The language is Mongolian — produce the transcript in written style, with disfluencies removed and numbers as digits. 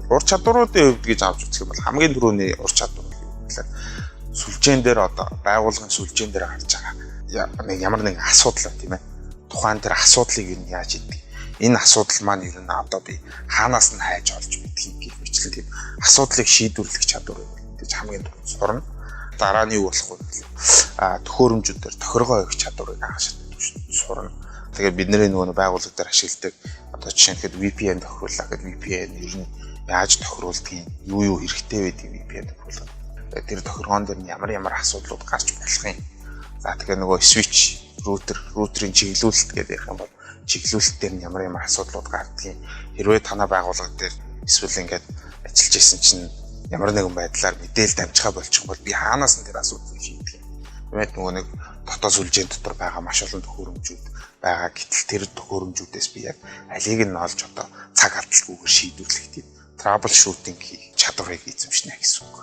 Ур чадваруудын хувьд гэж авч үзэх юм бол хамгийн түрүүний ур чадвар гэвэл сүлжээн дээр одоо байгууллагын сүлжээн дээр гарч байгаа ямар нэгэн асуудал тийм ээ. Тухайн тэр асуудлыг юу яаж хийдэг. Энэ асуудал маань ер нь одоо би хаанаас нь хайж олж мэдхийг гэх мэтлэн тийм асуудлыг шийдвэрлэх чадвар гэж хамгийн түрүүнд сурна. Дараа нь юу болох вэ гэвэл төхөөрөмжүүдээр тохиргоо өгөх чадварыг анх сурна. Тэгээд бидний нөгөө байгууллага дээр ашигладаг одоо жишээ нь VPN тохируулах гэдэг VPN ер нь яаж тохируулдгийг юу хэрэгтэй байдгийг VPN тохируулах. Тэр тохиргоон дээр нь ямар асуудлууд гарч болох юм. За тэгэхээр нөгөө switch router-ийн чиглүүлэлт гэдэг ярих юм бол чиглүүлэлт дээр нь ямар асуудлууд гардгийг хэрвээ танай байгууллага дээр эсвэл ингээд ажиллаж исэн чинь ямар нэгэн байдлаар мэдээлэл дамжихаа болчих юм бол би хаанаас нь тэр асуудлыг шийдэх юм. Тэгмээд нөгөө нэг дотоод сүлжээн дотор байгаа маш олон төхөөрөмжүүд байгаа. Гэтэл тэр төхөөрөмжүүдээс би яг алийг нь олж одоо цаг алдалгүйгээр шийдвэрлэх тийм trouble shooting хийх чадварыг эзэмшнэ гэсэн үг.